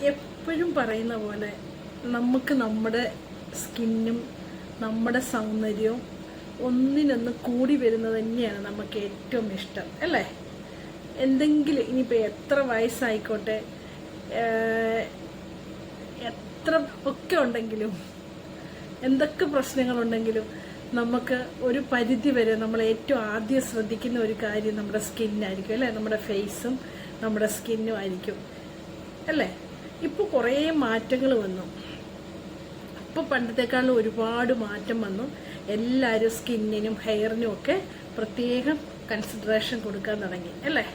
എപ്പോഴും പറയുന്ന പോലെ നമുക്ക് നമ്മുടെ സ്കിന്നും നമ്മുടെ സൗന്ദര്യവും ഒന്നിനൊന്ന് കൂടി വരുന്നത് തന്നെയാണ് നമുക്ക് ഏറ്റവും ഇഷ്ടം, അല്ലേ? എന്തെങ്കിലും ഇനിയിപ്പോൾ എത്ര വയസ്സായിക്കോട്ടെ, എത്ര ഒക്കെ ഉണ്ടെങ്കിലും, എന്തൊക്കെ പ്രശ്നങ്ങളുണ്ടെങ്കിലും നമുക്ക് ഒരു പരിധി വരെ നമ്മൾ ഏറ്റവും ആദ്യം ശ്രദ്ധിക്കുന്ന ഒരു കാര്യം നമ്മുടെ സ്കിന്നായിരിക്കും, അല്ലേ? നമ്മുടെ ഫേസും നമ്മുടെ സ്കിന്നും ആയിരിക്കും, അല്ലേ? ഇപ്പോൾ കുറേ മാറ്റങ്ങൾ വന്നു. ഇപ്പോൾ പണ്ടത്തെക്കാളും ഒരുപാട് മാറ്റം വന്നു. എല്ലാവരും സ്കിന്നിനും ഹെയറിനും ഒക്കെ പ്രത്യേകം കൺസിഡറേഷൻ കൊടുക്കാൻ തുടങ്ങി, അല്ലേ?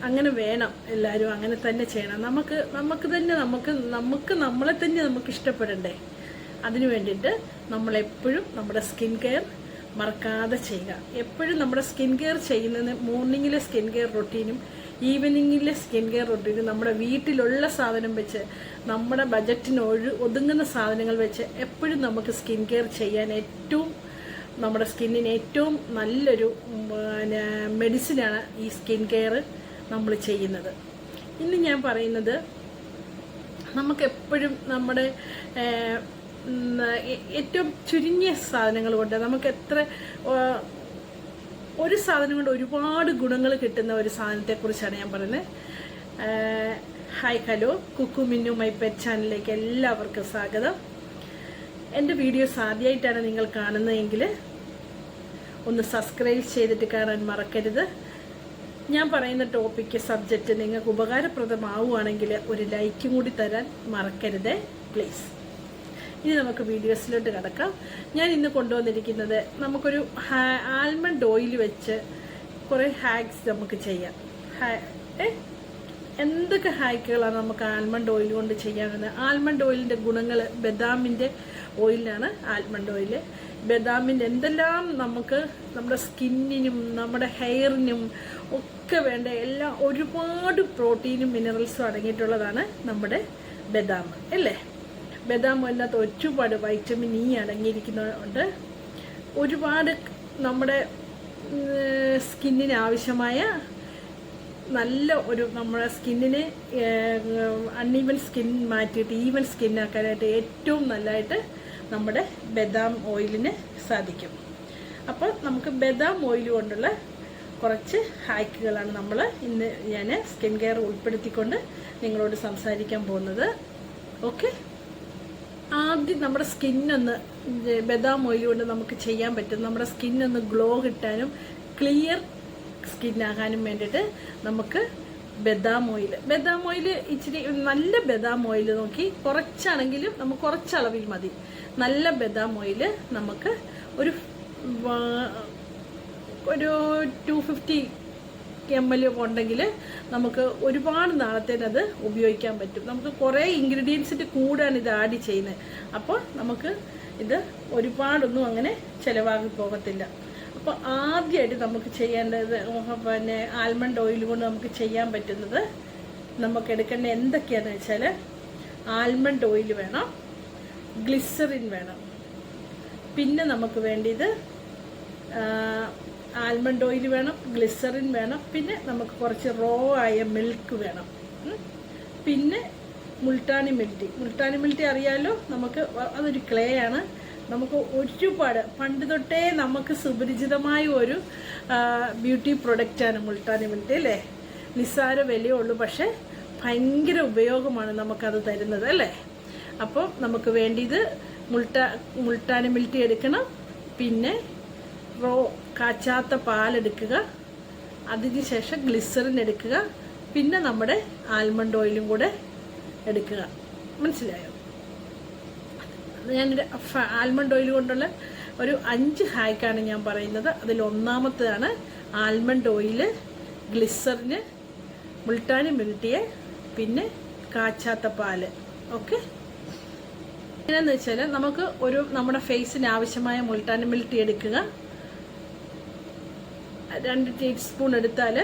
അങ്ങനെ വേണം, എല്ലാവരും അങ്ങനെ തന്നെ ചെയ്യണം. നമുക്ക് നമ്മളെ തന്നെ നമുക്ക് ഇഷ്ടപ്പെടണ്ടേ? അതിനു വേണ്ടിയിട്ട് നമ്മളെപ്പോഴും നമ്മുടെ സ്കിൻ കെയർ മറക്കാതെ ചെയ്യുക. എപ്പോഴും നമ്മുടെ സ്കിൻ കെയർ ചെയ്യുന്നത് മോർണിംഗിലെ സ്കിൻ കെയർ റൊട്ടീനും ഈവനിങ്ങിലെ സ്കിൻ കെയർ റൊട്ടീനും നമ്മുടെ വീട്ടിലുള്ള സാധനം വെച്ച്, നമ്മുടെ ബജറ്റിന് ഒതുങ്ങുന്ന സാധനങ്ങൾ വെച്ച് എപ്പോഴും നമുക്ക് സ്കിൻ കെയർ ചെയ്യാൻ നമ്മുടെ സ്കിന്നിന് ഏറ്റവും നല്ലൊരു മെഡിസിനാണ് ഈ സ്കിൻ കെയർ നമ്മൾ ചെയ്യുന്നത്. ഇന്ന് ഞാൻ പറയുന്നത്, നമുക്കെപ്പോഴും നമ്മുടെ ഏറ്റവും ചുരുങ്ങിയ സാധനങ്ങൾ കൊണ്ട് നമുക്ക് ഒരു സാധനം കൊണ്ട് ഒരുപാട് ഗുണങ്ങൾ കിട്ടുന്ന ഒരു സാധനത്തെക്കുറിച്ചാണ് ഞാൻ പറയുന്നത്. Hi, hello, Kukku Minnu my pet ചാനലിലേക്ക് എല്ലാവർക്കും സ്വാഗതം. എൻ്റെ വീഡിയോസ് ആദ്യമായിട്ടാണ് നിങ്ങൾ കാണുന്നതെങ്കിൽ ഒന്ന് സബ്സ്ക്രൈബ് ചെയ്തിട്ട് കാണാൻ മറക്കരുത്. ഞാൻ പറയുന്ന ടോപ്പിക്ക് സബ്ജക്റ്റ് നിങ്ങൾക്ക് ഉപകാരപ്രദമാവുകയാണെങ്കിൽ ഒരു ലൈക്കും കൂടി തരാൻ മറക്കരുത് പ്ലീസ്. ഇനി നമുക്ക് വീഡിയോസിലോട്ട് കിടക്കാം. ഞാൻ ഇന്ന് കൊണ്ടുവന്നിരിക്കുന്നത്, നമുക്കൊരു ആൽമണ്ട് ഓയിൽ വെച്ച് കുറേ ഹാക്സ് നമുക്ക് ചെയ്യാം. എന്തൊക്കെ ഹാക്കുകളാണ് നമുക്ക് ആൽമണ്ട് ഓയിൽ കൊണ്ട് ചെയ്യാവുന്നത്? ആൽമണ്ട് ഓയിലിൻ്റെ ഗുണങ്ങൾ, ബദാമിൻ്റെ ഓയിലാണ് ആൽമണ്ട് ഓയിൽ. ബദാമിൻ്റെ എന്തെല്ലാം നമുക്ക് നമ്മുടെ സ്കിന്നിനും നമ്മുടെ ഹെയറിനും ഒക്കെ വേണ്ട എല്ലാം, ഒരുപാട് പ്രോട്ടീനും മിനറൽസും അടങ്ങിയിട്ടുള്ളതാണ് നമ്മുടെ ബദാം, അല്ലേ? ബദാം അതിനകത്ത് ഒരുപാട് വൈറ്റമിൻ ഇ അടങ്ങിയിരിക്കുന്നതുകൊണ്ട് ഒരുപാട് നമ്മുടെ സ്കിന്നിന് ആവശ്യമായ നല്ല നമ്മുടെ സ്കിന്നിനെ അൺഈവൻ സ്കിൻ മാറ്റിയിട്ട് ഈവൻ സ്കിന്നാക്കാനായിട്ട് ഏറ്റവും നല്ലതായിട്ട് നമ്മുടെ ബദാം ഓയിലിന് സാധിക്കും. അപ്പോൾ നമുക്ക് ബദാം ഓയിൽ കൊണ്ടുള്ള കുറച്ച് ഹാക്കുകളാണ് ഇന്ന് ഞാൻ സ്കിൻ കെയർ ഉൾപ്പെടുത്തിക്കൊണ്ട് നിങ്ങളോട് സംസാരിക്കാൻ പോകുന്നത്. ഓക്കെ, ആദ്യം നമ്മുടെ സ്കിന്നൊന്ന് ബദാം ഓയിൽ കൊണ്ട് നമുക്ക് ചെയ്യാൻ പറ്റും. നമ്മുടെ സ്കിന്നൊന്ന് ഗ്ലോ കിട്ടാനും ക്ലിയർ സ്കിന്നാകാനും വേണ്ടിയിട്ട് നമുക്ക് ബദാം ഓയിൽ ഇച്ചിരി നല്ല ബദാം ഓയിൽ നോക്കി, കുറച്ചാണെങ്കിലും നമുക്ക് കുറച്ചളവിൽ മതി. നല്ല ബദാം ഓയിൽ നമുക്ക് ഒരു 250 ml ഉണ്ടെങ്കിൽ നമുക്ക് ഒരുപാട് നാളത്തേനത് ഉപയോഗിക്കാൻ പറ്റും. നമുക്ക് കുറേ ഇൻഗ്രീഡിയൻസിൻ്റെ കൂടാണ് ഇത് ആഡ് ചെയ്യുന്നത്. അപ്പോൾ നമുക്ക് ഇത് ഒരുപാടൊന്നും അങ്ങനെ ചിലവാകി പോകത്തില്ല. അപ്പോൾ ആദ്യമായിട്ട് നമുക്ക് ചെയ്യേണ്ടത്, പിന്നെ ആൽമണ്ട് ഓയിൽ കൊണ്ട് നമുക്ക് ചെയ്യാൻ പറ്റുന്നത്, നമുക്ക് എടുക്കേണ്ട എന്തൊക്കെയാണെന്ന് വെച്ചാൽ, ആൽമണ്ട് ഓയിൽ വേണം, ഗ്ലിസറിൻ വേണം, പിന്നെ നമുക്ക് വേണ്ടിയത് ആൽമണ്ട് ഓയിൽ വേണം, ഗ്ലിസറിൻ വേണം, പിന്നെ നമുക്ക് കുറച്ച് റോ ആയ മിൽക്ക് വേണം, പിന്നെ മുൾട്ടാനി മിൽറ്റി അറിയാലോ, നമുക്ക് അതൊരു ക്ലേ ആണ്. നമുക്ക് ഒരുപാട് പണ്ട് തൊട്ടേ നമുക്ക് സുപരിചിതമായ ഒരു ബ്യൂട്ടി പ്രൊഡക്റ്റാണ് മുൾട്ടാനി മിൽറ്റി, അല്ലേ? നിസ്സാര വിലയുള്ളൂ, പക്ഷെ ഭയങ്കര ഉപയോഗമാണ് നമുക്കത് തരുന്നത്, അല്ലേ? അപ്പോൾ നമുക്ക് വേണ്ടിയത് മുൾട്ടാനി മിൽറ്റി എടുക്കണം, പിന്നെ കാച്ചാത്ത പാലെടുക്കുക, അതിനുശേഷം ഗ്ലിസറിൻ എടുക്കുക, പിന്നെ നമ്മുടെ ആൽമണ്ട് ഓയിലും കൂടെ എടുക്കുക. മനസ്സിലായോ? ഞാനൊരു ആൽമണ്ട് ഓയിൽ കൊണ്ടുള്ള ഒരു 5 ഹാക്കാണ് ഞാൻ പറയുന്നത്. അതിൽ ഒന്നാമത്തേതാണ് ആൽമണ്ട് ഓയിൽ, ഗ്ലിസറിന്, മുൾട്ടാനി മിൽറ്റിയെ, പിന്നെ കാച്ചാത്ത പാല്. ഓക്കെ, എങ്ങനെയാണെന്ന് വെച്ചാൽ, നമുക്ക് നമ്മുടെ ഫേസിന് ആവശ്യമായ മുൾട്ടാനി മിൽറ്റി എടുക്കുക. 2 ടീസ്പൂൺ എടുത്താൽ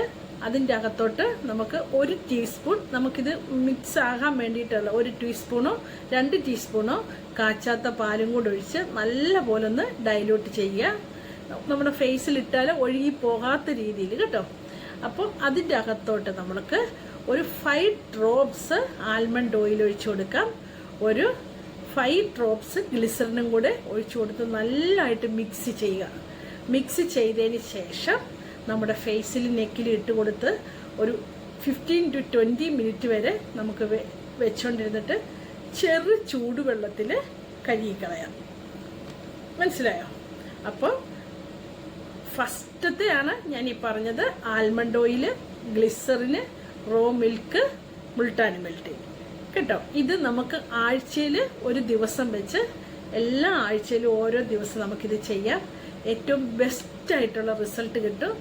അതിൻ്റെ അകത്തോട്ട് നമുക്ക് 1 ടീസ്പൂൺ, നമുക്കിത് മിക്സ് ആകാൻ വേണ്ടിയിട്ടുള്ള 1 ടീസ്പൂണോ 2 ടീസ്പൂണോ കാച്ചാത്ത പാലും കൂടെ ഒഴിച്ച് നല്ല പോലെ ഒന്ന് ഡൈല്യൂട്ട് ചെയ്യുക. നമ്മുടെ ഫേസിലിട്ടാൽ ഒഴുകി പോകാത്ത രീതിയിൽ, കേട്ടോ. അപ്പം അതിൻ്റെ അകത്തോട്ട് നമ്മൾക്ക് ഒരു 5 ഡ്രോപ്സ് ആൽമണ്ട് ഓയിൽ ഒഴിച്ചു കൊടുക്കാം. ഒരു 5 ഡ്രോപ്സ് ഗ്ലിസറിനും കൂടെ ഒഴിച്ചു കൊടുത്ത് നല്ലതായിട്ട് മിക്സ് ചെയ്യുക. മിക്സ് ചെയ്തതിന് ശേഷം നമ്മുടെ ഫേസിൽ നെക്കിൽ ഇട്ട് കൊടുത്ത് ഒരു 15 to 20 മിനിറ്റ് വരെ നമുക്ക് വെച്ചുകൊണ്ടിരുന്നിട്ട് ചെറു ചൂടുവെള്ളത്തിൽ കഴുകിക്കളയാം. മനസ്സിലായോ? അപ്പോൾ ഫസ്റ്റത്തെയാണ് ഞാൻ ഈ പറഞ്ഞത്, almond oil, ഗ്ലിസറിന്, raw milk, Multani മിൽട്ടി കേട്ടോ. ഇത് നമുക്ക് ആഴ്ചയിൽ ഒരു ദിവസം വെച്ച് എല്ലാ ആഴ്ചയിലും ഓരോ ദിവസം നമുക്കിത് ചെയ്യാം. ഏറ്റവും ബെസ്റ്റായിട്ടുള്ള റിസൾട്ട് കിട്ടും.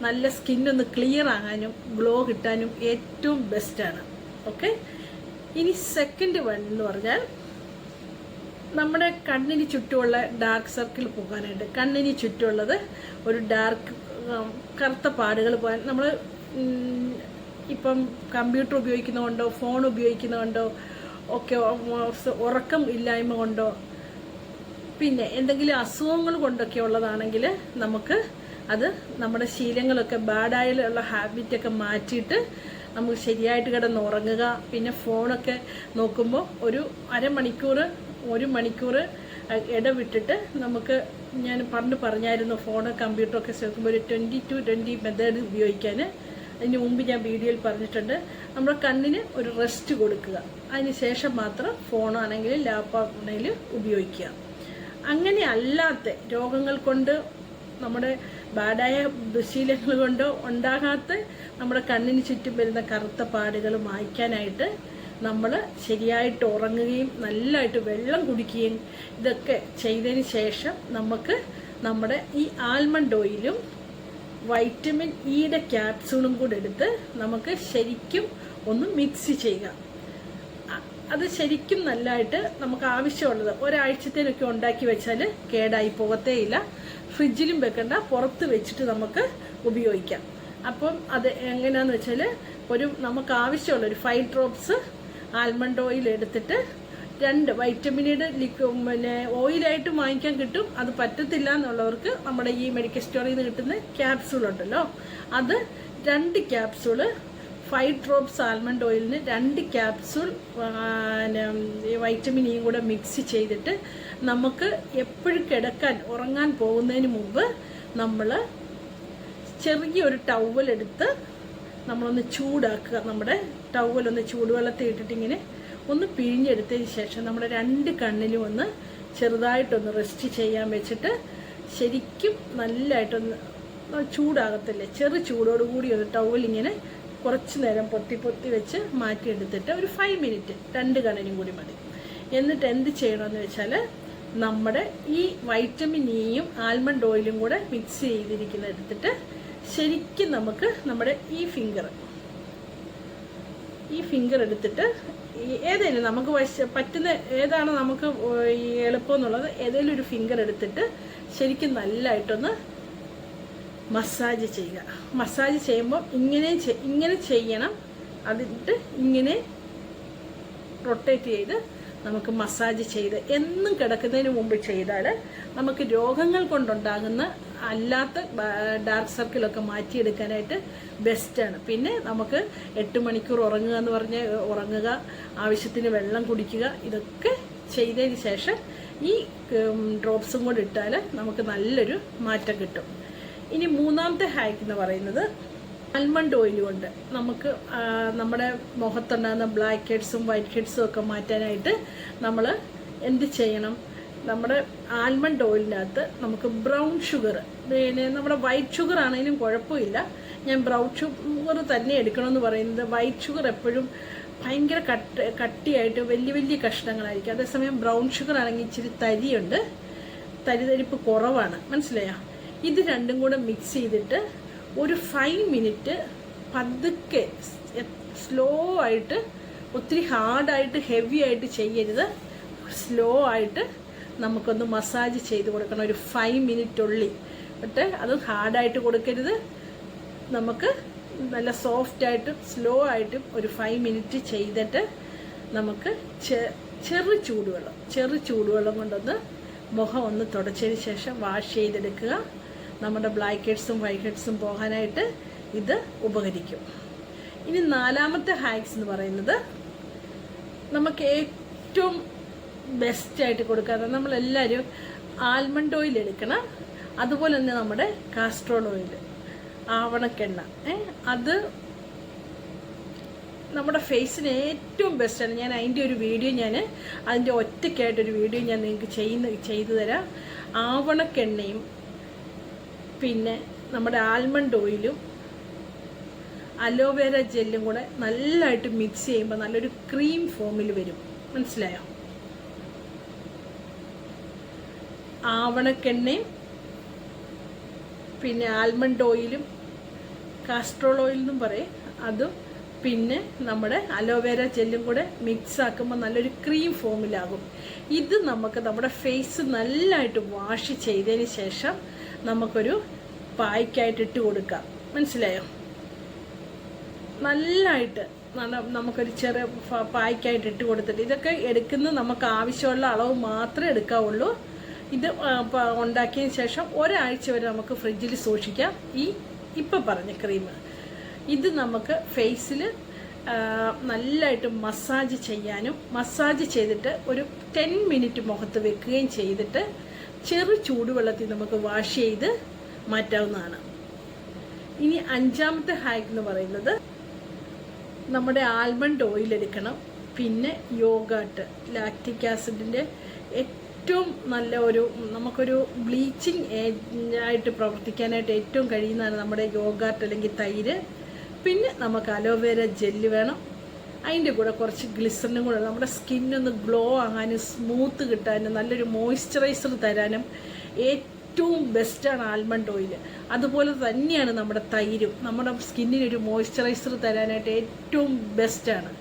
നല്ല സ്കിന്നൊന്ന് ക്ലിയർ ആകാനും ഗ്ലോ കിട്ടാനും ഏറ്റവും ബെസ്റ്റാണ്. ഓക്കെ, ഇനി സെക്കൻഡ് വൺ എന്ന് പറഞ്ഞാൽ നമ്മുടെ കണ്ണിന് ചുറ്റുമുള്ള ഡാർക്ക് സർക്കിൾ പോകാനായിട്ട്, കണ്ണിന് ചുറ്റുമുള്ളത് ഒരു കറുത്ത പാടുകൾ പോകാൻ നമ്മൾ ഇപ്പം കമ്പ്യൂട്ടർ ഉപയോഗിക്കുന്നതുകൊണ്ടോ ഫോൺ ഉപയോഗിക്കുന്നതുകൊണ്ടോ ഒക്കെ, ഉറക്കം ഇല്ലായ്മ കൊണ്ടോ, പിന്നെ എന്തെങ്കിലും അസുഖങ്ങൾ കൊണ്ടൊക്കെ ഉള്ളതാണെങ്കിൽ നമുക്ക് അത് നമ്മുടെ ശീലങ്ങളൊക്കെ ബാഡായുള്ള ഹാബിറ്റൊക്കെ മാറ്റിയിട്ട് നമുക്ക് ശരിയായിട്ട് കിടന്ന് ഉറങ്ങുക. പിന്നെ ഫോണൊക്കെ നോക്കുമ്പോൾ ഒരു അരമണിക്കൂർ 1 മണിക്കൂർ ഇടവിട്ടിട്ട് നമുക്ക്, ഞാൻ പറഞ്ഞായിരുന്നു ഫോണ് കമ്പ്യൂട്ടറൊക്കെ നോക്കുമ്പോൾ ഒരു 20 to 20 മെത്തേഡ് ഉപയോഗിക്കാൻ. അതിന് മുമ്പ് ഞാൻ വീഡിയോയിൽ പറഞ്ഞിട്ടുണ്ട്. നമ്മുടെ കണ്ണിന് ഒരു റെസ്റ്റ് കൊടുക്കുക, അതിന് ശേഷം മാത്രം ഫോണാണെങ്കിലും ലാപ്ടോപ്പാണെങ്കിലും ഉപയോഗിക്കുക. അങ്ങനെ അല്ലാത്ത രോഗങ്ങൾ കൊണ്ട്, നമ്മുടെ ബാഡായ ദുശീലങ്ങൾ കൊണ്ടോ ഉണ്ടാകാത്ത നമ്മുടെ കണ്ണിന് ചുറ്റും വരുന്ന കറുത്ത പാടുകൾ മായ്ക്കാനായിട്ട് നമ്മൾ ശരിയായിട്ട് ഉറങ്ങുകയും നല്ലതായിട്ട് വെള്ളം കുടിക്കുകയും ഇതൊക്കെ ചെയ്തതിന് ശേഷം നമുക്ക് നമ്മുടെ ഈ ആൽമണ്ട് ഓയിലും വൈറ്റമിൻ ഇയുടെ ക്യാപ്സൂളും കൂടെ എടുത്ത് നമുക്ക് ശരിക്കും ഒന്ന് മിക്സ് ചെയ്യുക. അത് ശരിക്കും നല്ലതായിട്ട് നമുക്ക് ആവശ്യമുള്ളത് ഒരാഴ്ചത്തേനൊക്കെ ഉണ്ടാക്കി വെച്ചാൽ കേടായി പോകത്തേയില്ല. ഫ്രിഡ്ജിലും വെക്കണ്ട, പുറത്ത് വെച്ചിട്ട് നമുക്ക് ഉപയോഗിക്കാം. അപ്പം അത് എങ്ങനെയാണെന്ന് വെച്ചാൽ നമുക്ക് ആവശ്യമുള്ള ഒരു 5 ഡ്രോപ്സ് ആൽമണ്ട് ഓയിൽ എടുത്തിട്ട് 2 വൈറ്റമിനിയുടെ പിന്നെ ഓയിലായിട്ട് വാങ്ങിക്കാൻ കിട്ടും. അത് പറ്റത്തില്ല എന്നുള്ളവർക്ക് നമ്മുടെ ഈ മെഡിക്കൽ സ്റ്റോറിൽ നിന്ന് കിട്ടുന്ന ക്യാപ്സൂൾ ഉണ്ടല്ലോ, അത് 2 ക്യാപ്സൂള് 5 ഡ്രോപ്സ് ആൽമണ്ട് ഓയിലിന് 2 ക്യാപ്സൂൾ വൈറ്റമിൻ ഇയും കൂടെ മിക്സ് ചെയ്തിട്ട് നമുക്ക് എപ്പോഴും ഉറങ്ങാൻ പോകുന്നതിന് മുമ്പ് നമ്മൾ ചെറിയൊരു ടവൽ എടുത്ത് നമ്മളൊന്ന് ചൂടാക്കുക. നമ്മുടെ ടവലൊന്ന് ചൂടുവെള്ളത്തിൽ ഇട്ടിട്ട് ഇങ്ങനെ ഒന്ന് പിഴിഞ്ഞെടുത്തതിന് ശേഷം നമ്മുടെ 2 കണ്ണിലും ഒന്ന് ചെറുതായിട്ടൊന്ന് റെസ്റ്റ് ചെയ്യാൻ വെച്ചിട്ട് ശരിക്കും നല്ലതായിട്ടൊന്ന് ചൂടാകത്തില്ലേ, ചെറു ചൂടോടുകൂടി ഒരു ടവലിങ്ങനെ കുറച്ച് നേരം പൊത്തി വെച്ച് മാറ്റിയെടുത്തിട്ട് ഒരു 5 മിനിറ്റ് 2 കണ്ണിനും കൂടി മതി. എന്നിട്ട് എന്ത് ചെയ്യണമെന്ന് വെച്ചാൽ നമ്മുടെ ഈ വൈറ്റമിൻ ഇയും ആൽമണ്ട് ഓയിലും കൂടെ മിക്സ് ചെയ്തിരിക്കുന്ന എടുത്തിട്ട് ശരിക്കും നമുക്ക് നമ്മുടെ ഈ ഫിംഗർ എടുത്തിട്ട് ഏതെങ്കിലും നമുക്ക് പറ്റുന്ന ഏതാണ് നമുക്ക് എളുപ്പം എന്നുള്ളത് ഏതെങ്കിലും ഒരു ഫിംഗർ എടുത്തിട്ട് ശരിക്കും നല്ലതായിട്ടൊന്ന് മസാജ് ചെയ്യുക. മസാജ് ചെയ്യുമ്പോൾ ഇങ്ങനെ ചെയ്യണം. അതിട്ട് ഇങ്ങനെ റൊട്ടേറ്റ് ചെയ്ത് നമുക്ക് മസാജ് ചെയ്ത് എന്നും കിടക്കുന്നതിന് മുമ്പ് ചെയ്താൽ നമുക്ക് രോഗങ്ങൾ കൊണ്ടുണ്ടാകുന്ന അല്ലാത്ത ഡാർക്ക് സർക്കിളൊക്കെ മാറ്റിയെടുക്കാനായിട്ട് ബെസ്റ്റാണ്. പിന്നെ നമുക്ക് 8 മണിക്കൂർ ഉറങ്ങുക എന്ന് പറഞ്ഞ് ഉറങ്ങുക, ആവശ്യത്തിന് വെള്ളം കുടിക്കുക, ഇതൊക്കെ ചെയ്തതിന് ശേഷം ഈ ഡ്രോപ്സും കൂടെ ഇട്ടാൽ നമുക്ക് നല്ലൊരു മാറ്റം കിട്ടും. ഇനി മൂന്നാമത്തെ ഹാക്ക് എന്ന് പറയുന്നത് ആൽമണ്ട് ഓയിൽ കൊണ്ട് നമുക്ക് നമ്മുടെ മുഖത്തുണ്ടാകുന്ന ബ്ലാക്ക് ഹെഡ്സും വൈറ്റ് ഹെഡ്സും ഒക്കെ മാറ്റാനായിട്ട് നമ്മൾ എന്ത് ചെയ്യണം? നമ്മുടെ ആൽമണ്ട് ഓയിലിനകത്ത് നമുക്ക് ബ്രൗൺ ഷുഗർ, പിന്നെ നമ്മുടെ വൈറ്റ് ഷുഗർ ആണെങ്കിലും കുഴപ്പമില്ല, ഞാൻ ബ്രൗൺ ഷുഗർ തന്നെ എടുക്കണമെന്ന് പറയുന്നത്. വൈറ്റ് ഷുഗർ എപ്പോഴും ഭയങ്കര കട്ടിയായിട്ട് വലിയ കഷ്ണങ്ങളായിരിക്കും. അതേസമയം ബ്രൗൺ ഷുഗർ ആണെങ്കിൽ ഇച്ചിരി തരിപ്പ് കുറവാണ്. മനസ്സിലായോ? ഇത് രണ്ടും കൂടെ മിക്സ് ചെയ്തിട്ട് ഒരു 5 മിനിറ്റ് പതുക്കെ സ്ലോ ആയിട്ട്, ഒത്തിരി ഹാർഡായിട്ട് ഹെവി ആയിട്ട് ചെയ്യരുത്, സ്ലോ ആയിട്ട് നമുക്കൊന്ന് മസാജ് ചെയ്ത് കൊടുക്കണം ഒരു 5 മിനിറ്റ് ഉള്ളി. എന്നിട്ട് അത് ഹാർഡായിട്ട് കൊടുക്കരുത്, നമുക്ക് നല്ല സോഫ്റ്റായിട്ടും സ്ലോ ആയിട്ടും ഒരു 5 മിനിറ്റ് ചെയ്തിട്ട് നമുക്ക് ചെറു ചൂടുവെള്ളം കൊണ്ടൊന്ന് മുഖം ഒന്ന് തുടച്ചതിന് ശേഷം വാഷ് ചെയ്തെടുക്കുക. നമ്മുടെ ബ്ലാക്ക് ഹെഡ്സും വൈറ്റ് ഹെഡ്സും പോകാനായിട്ട് ഇത് ഉപകരിക്കും. ഇനി നാലാമത്തെ ഹാക്സ് എന്ന് പറയുന്നത് നമുക്ക് ഏറ്റവും ബെസ്റ്റായിട്ട് കൊടുക്കാറ് നമ്മളെല്ലാവരും ആൽമണ്ട് ഓയിൽ എടുക്കണം, അതുപോലെ തന്നെ നമ്മുടെ കാസ്ട്രോൾ ഓയിൽ, ആവണക്കെണ്ണ. അത് നമ്മുടെ ഫേസിന് ഏറ്റവും ബെസ്റ്റാണ്. ഞാൻ അതിൻ്റെ ഒരു വീഡിയോ അതിൻ്റെ ഒറ്റയ്ക്കായിട്ടൊരു വീഡിയോ ഞാൻ നിങ്ങൾക്ക് ചെയ്തു തരാം. ആവണക്കെണ്ണയും പിന്നെ നമ്മുടെ ആൽമണ്ട് ഓയിലും അലോവേര ജെല്ലും കൂടെ നല്ലതായിട്ട് മിക്സ് ചെയ്യുമ്പോൾ നല്ലൊരു ക്രീം ഫോമിൽ വരും. മനസ്സിലായോ? ആവണക്കെണ്ണയും പിന്നെ ആൽമണ്ട് ഓയിലും കാസ്ട്രോൾ ഓയിൽ എന്നും പറയും, അതും പിന്നെ നമ്മുടെ അലോവേര ജെല്ലും കൂടെ മിക്സ് ആക്കുമ്പോൾ നല്ലൊരു ക്രീം ഫോമിലാകും. ഇത് നമുക്ക് നമ്മുടെ ഫേസ് നല്ലതായിട്ട് വാഷ് ചെയ്തതിന് ശേഷം നമുക്കൊരു പായ്ക്കായിട്ട് ഇട്ട് കൊടുക്കാം. മനസ്സിലായോ? നല്ലതായിട്ട് നമുക്കൊരു ചെറിയ പായ്ക്കായിട്ട് ഇട്ട് കൊടുത്തിട്ട് ഇതൊക്കെ എടുക്കുന്നത് നമുക്ക് ആവശ്യമുള്ള അളവ് മാത്രമേ എടുക്കാവുള്ളൂ. ഇത് ഉണ്ടാക്കിയതിന് ശേഷം ഒരാഴ്ച വരെ നമുക്ക് ഫ്രിഡ്ജിൽ സൂക്ഷിക്കാം. ഇപ്പം പറഞ്ഞ ക്രീം ഇത് നമുക്ക് ഫേസിൽ നല്ലതായിട്ട് മസാജ് ചെയ്യാനും, മസാജ് ചെയ്തിട്ട് ഒരു 10 മിനിറ്റ് മുഖത്ത് വെക്കുകയും ചെയ്തിട്ട് ചെറു ചൂടുവെള്ളത്തിൽ നമുക്ക് വാഷ് ചെയ്ത് മാറ്റാവുന്നതാണ്. ഇനി അഞ്ചാമത്തെ ഹാക്ക് എന്ന് പറയുന്നത് നമ്മുടെ ആൽമണ്ട് ഓയിൽ എടുക്കണം, പിന്നെ യോഗാട്ട്, ലാക്റ്റിക് ആസിഡിൻ്റെ ഏറ്റവും നല്ല നമുക്കൊരു ബ്ലീച്ചിങ് ആയിട്ട് പ്രവർത്തിക്കാനായിട്ട് ഏറ്റവും കഴിയുന്നതാണ് നമ്മുടെ യോഗാട്ട് അല്ലെങ്കിൽ തൈര്. പിന്നെ നമുക്ക് അലോവേര ജെല്ല് വേണം, അതിൻ്റെ കൂടെ കുറച്ച് ഗ്ലിസറിനും കൂടെ നമ്മുടെ സ്കിന്നൊന്ന് ഗ്ലോ ആകാനും സ്മൂത്ത് കിട്ടാനും നല്ലൊരു മോയ്സ്ചറൈസർ തരാനും ഏറ്റവും ബെസ്റ്റാണ് ആൽമണ്ട് ഓയിൽ. അതുപോലെ തന്നെയാണ് നമ്മുടെ തൈരും നമ്മുടെ സ്കിന്നിനൊരു മോയ്സ്ചറൈസർ തരാനായിട്ട് ഏറ്റവും ബെസ്റ്റാണ്.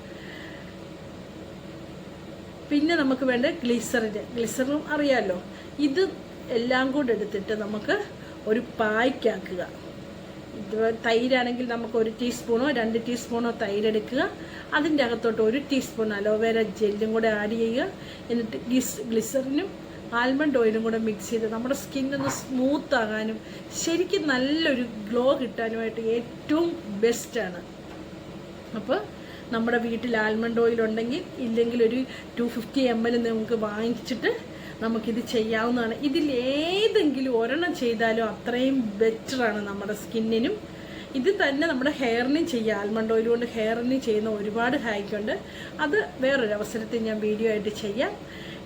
പിന്നെ നമുക്ക് വേണ്ട ഗ്ലിസറിനും അറിയാമല്ലോ. ഇത് എല്ലാം കൂടെ എടുത്തിട്ട് നമുക്ക് ഒരു പായ്ക്കാക്കുക. ഇത് തൈരാണെങ്കിൽ നമുക്ക് 1 ടീസ്പൂണോ 2 ടീസ്പൂണോ തൈരെടുക്കുക, അതിൻ്റെ അകത്തോട്ട് 1 ടീസ്പൂൺ അലോവേര ജെല്ലും കൂടെ ആഡ് ചെയ്യുക. എന്നിട്ട് ഗ്ലിസറിനും ആൽമണ്ട് ഓയിലും കൂടെ മിക്സ് ചെയ്ത് നമ്മുടെ സ്കിന്നൊന്ന് സ്മൂത്ത് ആകാനും ശരിക്കും നല്ലൊരു ഗ്ലോ കിട്ടാനുമായിട്ട് ഏറ്റവും ബെസ്റ്റാണ്. അപ്പോൾ നമ്മുടെ വീട്ടിൽ ആൽമണ്ട് ഓയിൽ ഉണ്ടെങ്കിൽ ഇല്ലെങ്കിൽ ഒരു 250 ml നമുക്ക് വാങ്ങിച്ചിട്ട് നമുക്കിത് ചെയ്യാവുന്നതാണ്. ഇതിൽ ഏതെങ്കിലും ഒരെണ്ണം ചെയ്താലും അത്രയും ബെറ്ററാണ് നമ്മുടെ സ്കിന്നിനും. ഇത് തന്നെ നമ്മുടെ ഹെയറിനും ചെയ്യാം. ആൽമണ്ട് ഓയിൽ കൊണ്ട് ഹെയറിനും ചെയ്യുന്ന ഒരുപാട് ഹാക്കുണ്ട്. അത് വേറൊരു അവസരത്തിൽ ഞാൻ വീഡിയോ ആയിട്ട് ചെയ്യാം.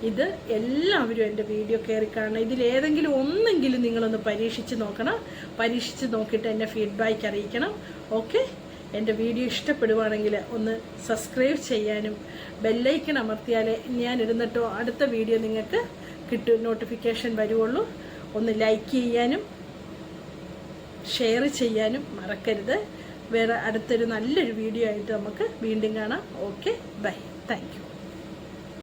ഇത് എല്ലാവരും എൻ്റെ വീഡിയോ കയറി കാണണം. ഇതിലേതെങ്കിലും ഒന്നെങ്കിലും നിങ്ങളൊന്ന് പരീക്ഷിച്ച് നോക്കണം. പരീക്ഷിച്ച് നോക്കിയിട്ട് എന്നെ ഫീഡ്ബാക്ക് അറിയിക്കണം. ഓക്കെ? എൻ്റെ വീഡിയോ ഇഷ്ടപ്പെടുവാണെങ്കിൽ ഒന്ന് സബ്സ്ക്രൈബ് ചെയ്യാനും ബെല്ലൈക്കൺ അമർത്തിയാലേ ഞാൻ ഇടുന്നിട്ടോ അടുത്ത വീഡിയോ നിങ്ങൾക്ക് നോട്ടിഫിക്കേഷൻ വരുവുള്ളൂ. ഒന്ന് ലൈക്ക് ചെയ്യാനും ഷെയർ ചെയ്യാനും മറക്കരുത്. വേറെ അടുത്തൊരു നല്ലൊരു വീഡിയോ ആയിട്ട് നമുക്ക് വീണ്ടും കാണാം. Okay, bye, thank U.